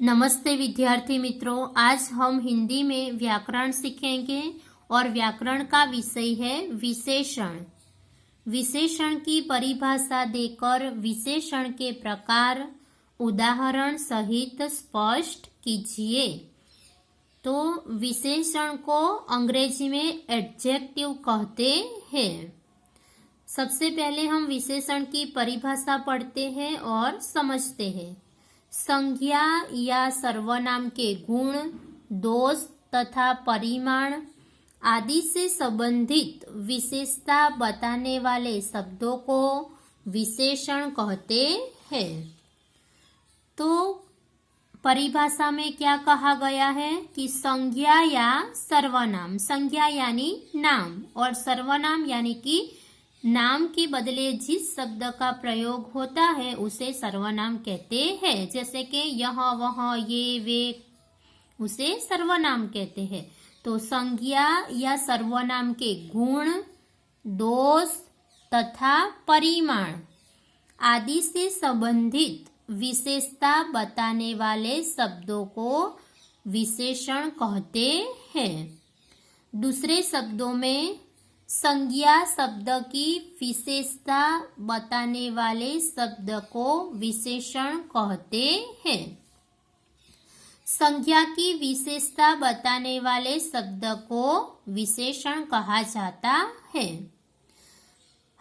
नमस्ते विद्यार्थी मित्रों, आज हम हिंदी में व्याकरण सीखेंगे और व्याकरण का विषय है विशेषण। विशेषण की परिभाषा देकर विशेषण के प्रकार उदाहरण सहित स्पष्ट कीजिए। तो विशेषण को अंग्रेजी में एडजेक्टिव कहते हैं। सबसे पहले हम विशेषण की परिभाषा पढ़ते हैं और समझते हैं। संज्ञा या सर्वनाम के गुण, दोष तथा परिमाण आदि से संबंधित विशेषता बताने वाले शब्दों को विशेषण कहते हैं। तो परिभाषा में क्या कहा गया है कि संज्ञा या सर्वनाम, संज्ञा यानी नाम और सर्वनाम यानी कि नाम के बदले जिस शब्द का प्रयोग होता है उसे सर्वनाम कहते हैं। जैसे कि यह, वह, ये, वे, उसे सर्वनाम कहते हैं। तो संज्ञा या सर्वनाम के गुण, दोष तथा परिमाण आदि से संबंधित विशेषता बताने वाले शब्दों को विशेषण कहते हैं। दूसरे शब्दों में संज्ञा शब्द की विशेषता बताने वाले शब्द को विशेषण कहते हैं। संज्ञा की विशेषता बताने वाले शब्द को विशेषण कहा जाता है।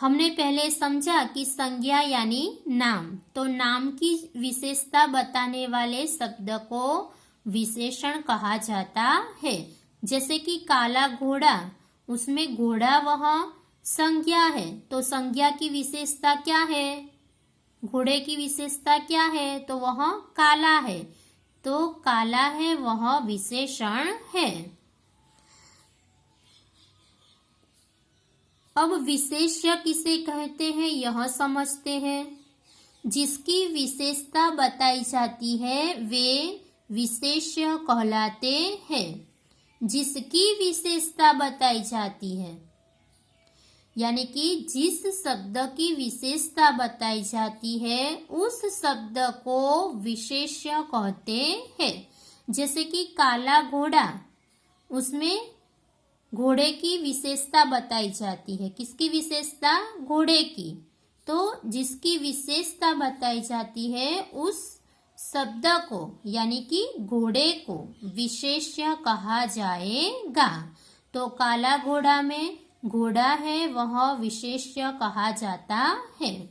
हमने पहले समझा कि संज्ञा यानी नाम, तो नाम की विशेषता बताने वाले शब्द को विशेषण कहा जाता है। जैसे कि काला घोड़ा, उसमें घोड़ा वह संज्ञा है, तो संज्ञा की विशेषता क्या है? घोड़े की विशेषता क्या है? तो वह काला है, तो काला है वह विशेषण है। अब विशेष्य किसे कहते हैं यह समझते हैं। जिसकी विशेषता बताई जाती है वे विशेष्य कहलाते हैं। जिसकी विशेषता बताई जाती है यानी कि जिस शब्द की विशेषता बताई जाती है उस शब्द को विशेष्य कहते हैं। जैसे कि काला घोड़ा, उसमें घोड़े की विशेषता बताई जाती है। किसकी विशेषता? घोड़े की। तो जिसकी विशेषता बताई जाती है उस शब्द को यानी कि घोड़े को विशेष्य कहा जाएगा। तो काला घोड़ा में घोड़ा है वह विशेष्य कहा जाता है।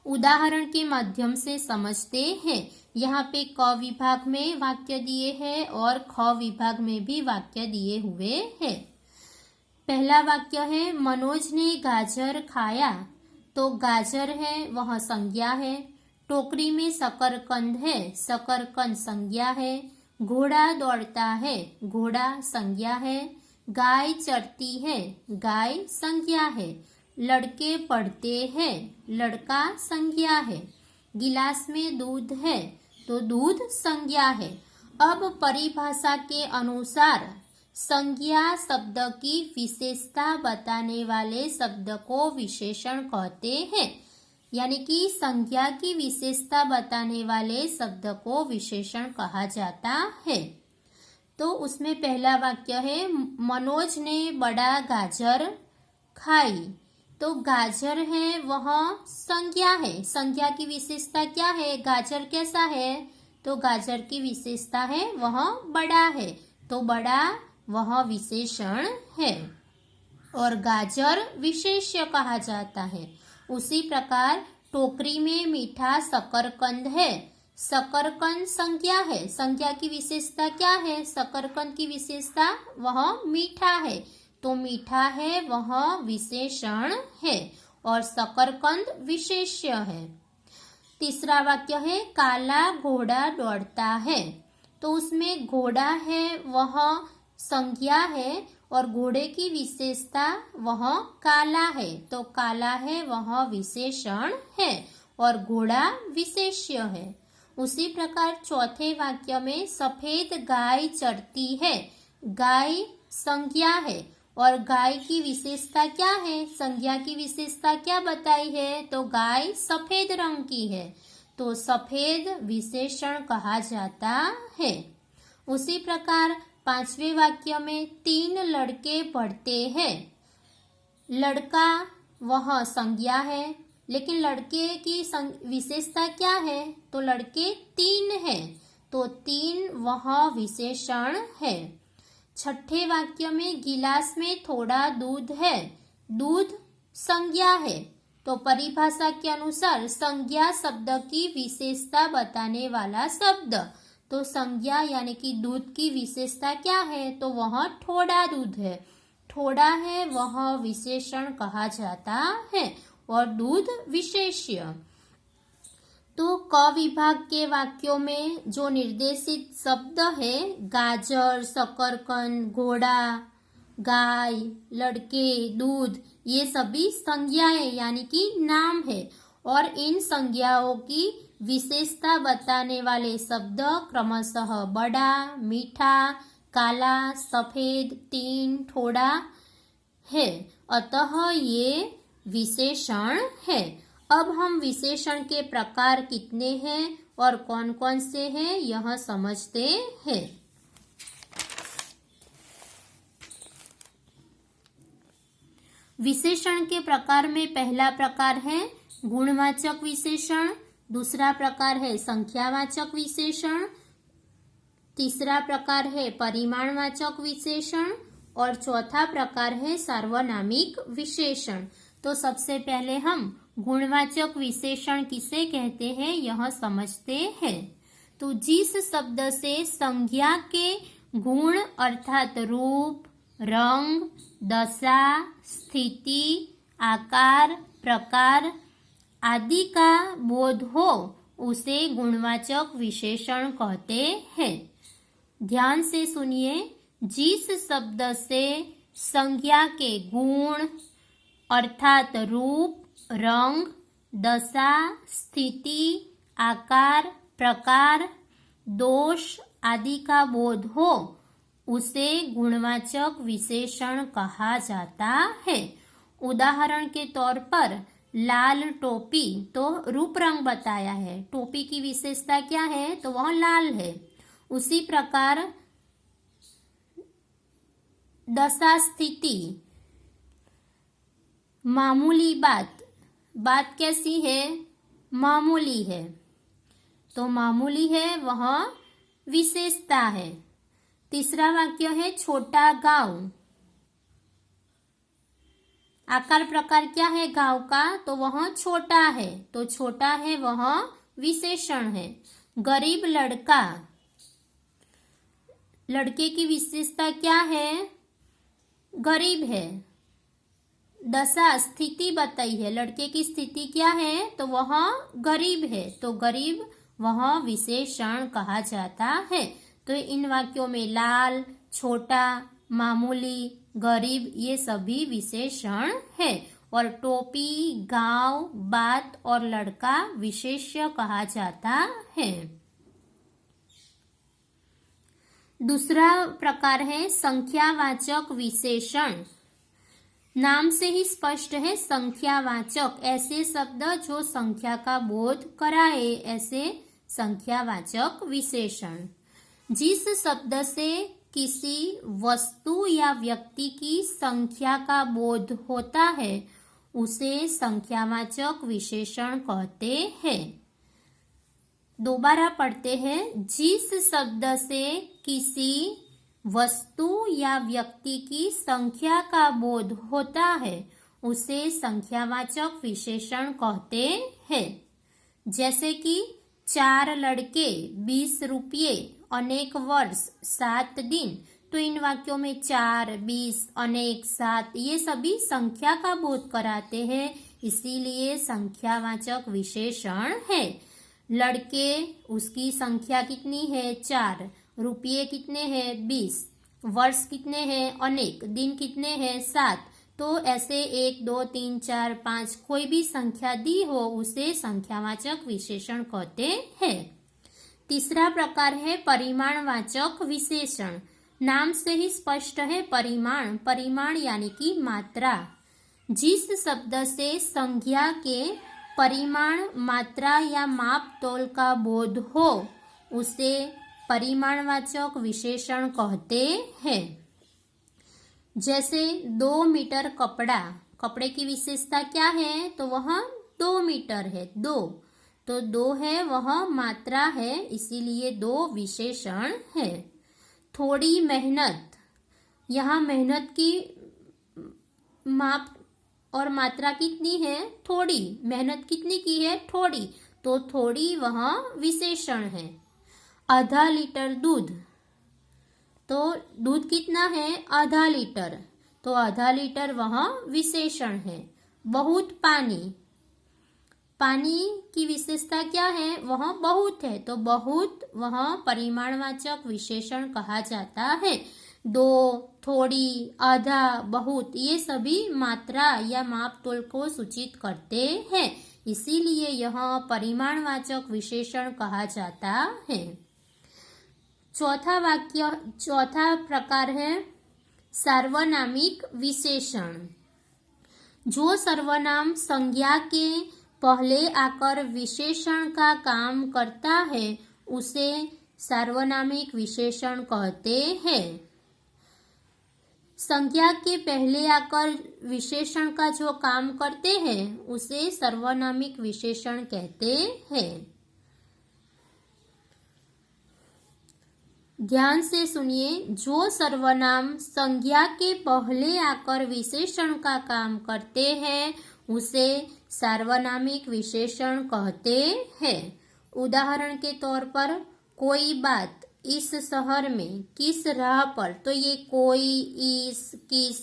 उदाहरण के माध्यम से समझते हैं। यहाँ पे क विभाग में वाक्य दिए हैं और ख विभाग में भी वाक्य दिए हुए हैं। पहला वाक्य है मनोज ने गाजर खाया, तो गाजर है वह संज्ञा है। टोकरी में शकरकंद है, शकरकंद संज्ञा है। घोड़ा दौड़ता है, घोड़ा संज्ञा है। गाय चरती है, गाय संज्ञा है। लड़के पढ़ते हैं, लड़का संज्ञा है। गिलास में दूध है, तो दूध संज्ञा है। अब परिभाषा के अनुसार संज्ञा शब्द की विशेषता बताने वाले शब्द को विशेषण कहते हैं। यानी कि संज्ञा की विशेषता बताने वाले शब्द को विशेषण कहा जाता है। तो उसमें पहला वाक्य है मनोज ने बड़ा गाजर खाई, तो गाजर है वह संज्ञा है। संज्ञा की विशेषता क्या है? गाजर कैसा है? तो गाजर की विशेषता है वह बड़ा है, तो बड़ा वह विशेषण है और गाजर विशेष्य कहा जाता है। उसी प्रकार टोकरी में मीठा शकरकंद है, शकरकंद संज्ञा है। संज्ञा की विशेषता क्या है? शकरकंद की विशेषता वह मीठा है, तो मीठा है वह विशेषण है और शकरकंद विशेष्य है। तीसरा वाक्य है काला घोड़ा दौड़ता है, तो उसमें घोड़ा है वह संज्ञा है और घोड़े की विशेषता वह काला है, तो काला है वह विशेषण है और घोड़ा विशेष्य है। उसी प्रकार चौथे वाक्य में सफेद गाय चरती है, गाय संज्ञा है और गाय की विशेषता क्या है? संज्ञा की विशेषता क्या बताई है? तो गाय सफेद रंग की है, तो सफेद विशेषण कहा जाता है। उसी प्रकार 5वें वाक्य में 3 लड़के पढ़ते हैं। लड़का वह संज्ञा है, लेकिन लड़के की विशेषता क्या है? तो लड़के 3 हैं, तो 3 वह विशेषण है। 6ठे वाक्य में गिलास में थोड़ा दूध है। दूध संज्ञा है, तो परिभाषा के अनुसार संज्ञा शब्द की विशेषता बताने वाला शब्द। तो संज्ञा यानी कि दूध की विशेषता क्या है? तो वह थोड़ा दूध है। थोड़ा है वह विशेषण कहा जाता है और दूध विशेष्य। तो क विभाग के वाक्यों में जो निर्देशित शब्द है, गाजर, शकरकंद, घोड़ा, गाय, लड़के, दूध, ये सभी संज्ञाएं यानी कि नाम है और इन संज्ञाओं की विशेषता बताने वाले शब्द क्रमशः बड़ा, मीठा, काला, सफेद, 3, थोड़ा है। अतः ये विशेषण है। अब हम विशेषण के प्रकार कितने हैं और कौन कौन से हैं यह समझते हैं। विशेषण के प्रकार में पहला प्रकार है गुणवाचक विशेषण, दूसरा प्रकार है संख्यावाचक विशेषण, तीसरा प्रकार है परिमाणवाचक विशेषण और चौथा प्रकार है सार्वनामिक विशेषण। तो सबसे पहले हम गुणवाचक विशेषण किसे कहते हैं यह समझते हैं। तो जिस शब्द से संज्ञा के गुण अर्थात रूप, रंग, दशा, स्थिति, आकार, प्रकार आदि का बोध हो उसे गुणवाचक विशेषण कहते हैं। ध्यान से सुनिए, जिस शब्द से संज्ञा के गुण अर्थात रूप, रंग, दशा, स्थिति, आकार, प्रकार, दोष आदि का बोध हो उसे गुणवाचक विशेषण कहा जाता है। उदाहरण के तौर पर लाल टोपी, तो रूप रंग बताया है, टोपी की विशेषता क्या है? तो वह लाल है। उसी प्रकार दशा स्थिति, मामूली बात, बात कैसी है? मामूली है, तो मामूली है वह विशेषता है। तीसरा वाक्य है छोटा गांव, आकार प्रकार क्या है गांव का? तो वह छोटा है, तो छोटा है वह विशेषण है। गरीब लड़का, लड़के की विशेषता क्या है? गरीब है। दशा स्थिति बताई है, लड़के की स्थिति क्या है? तो वह गरीब है, तो गरीब वह विशेषण कहा जाता है। तो इन वाक्यों में लाल, छोटा, मामूली, गरीब ये सभी विशेषण है और टोपी, गांव, बात और लड़का विशेष्य कहा जाता है। दूसरा प्रकार है संख्यावाचक विशेषण। नाम से ही स्पष्ट है संख्यावाचक, ऐसे शब्द जो संख्या का बोध कराए, ऐसे संख्यावाचक विशेषण। जिस शब्द से किसी वस्तु या व्यक्ति की संख्या का बोध होता है उसे संख्यावाचक विशेषण कहते हैं। दोबारा पढ़ते हैं, जिस शब्द से किसी वस्तु या व्यक्ति की संख्या का बोध होता है उसे संख्यावाचक विशेषण कहते हैं। जैसे कि 4 लड़के, 20 रुपये, अनेक वर्ष, 7 दिन। तो इन वाक्यों में 4, 20, अनेक, 7 ये सभी संख्या का बोध कराते हैं, इसीलिए संख्यावाचक विशेषण है। लड़के, उसकी संख्या कितनी है? 4, रुपये कितने हैं? 20, वर्ष कितने हैं? अनेक, दिन कितने हैं? 7। तो ऐसे 1, 2, 3, 4, 5 कोई भी संख्या दी हो उसे संख्यावाचक विशेषण कहते हैं। तीसरा प्रकार है परिमाणवाचक विशेषण। नाम से ही स्पष्ट है परिमाण, परिमाण यानी कि मात्रा। जिस शब्द से संज्ञा के परिमाण, मात्रा या माप तोल का बोध हो उसे परिमाणवाचक विशेषण कहते हैं। जैसे 2 मीटर कपड़ा, कपड़े की विशेषता क्या है? तो वह 2 मीटर है। 2 तो 2 है, वह मात्रा है, इसीलिए 2 विशेषण है। थोड़ी मेहनत, यहाँ मेहनत की माप और मात्रा कितनी है? थोड़ी। मेहनत कितनी की है? थोड़ी, तो थोड़ी वह विशेषण है। आधा लीटर दूध, तो दूध कितना है? आधा लीटर, तो आधा लीटर वह विशेषण है। बहुत पानी, पानी की विशेषता क्या है? वह बहुत है, तो बहुत वह परिमाणवाचक विशेषण कहा जाता है। 2, थोड़ी, आधा, बहुत, ये सभी मात्रा या माप तोल को सूचित करते हैं, इसीलिए यह परिमाणवाचक विशेषण कहा जाता है। चौथा प्रकार है सार्वनामिक विशेषण। जो सर्वनाम संज्ञा के पहले आकर विशेषण का काम करता है उसे सार्वनामिक विशेषण कहते हैं। संज्ञा के पहले आकर विशेषण का जो काम करते हैं उसे सर्वनामिक विशेषण कहते हैं। ध्यान से सुनिए, जो सर्वनाम संज्ञा के पहले आकर विशेषण का काम करते हैं उसे सार्वनामिक विशेषण कहते हैं। उदाहरण के तौर पर, कोई बात, इस शहर में, किस राह पर, तो ये कोई, इस, किस,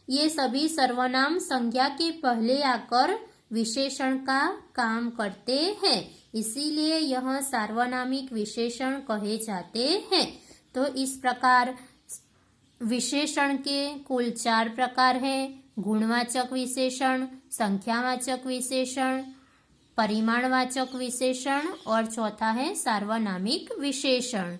ये सभी सर्वनाम संज्ञा के पहले आकर विशेषण का काम करते हैं, इसीलिए यह सार्वनामिक विशेषण कहे जाते हैं। तो इस प्रकार विशेषण के कुल 4 प्रकार हैं। गुणवाचक विशेषण, संख्यावाचक विशेषण, परिमाणवाचक विशेषण और चौथा है सार्वनामिक विशेषण।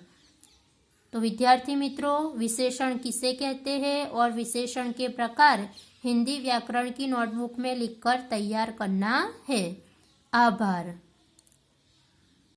तो विद्यार्थी मित्रों, विशेषण किसे कहते हैं और विशेषण के प्रकार हिंदी व्याकरण की नोटबुक में लिखकर तैयार करना है। आभार।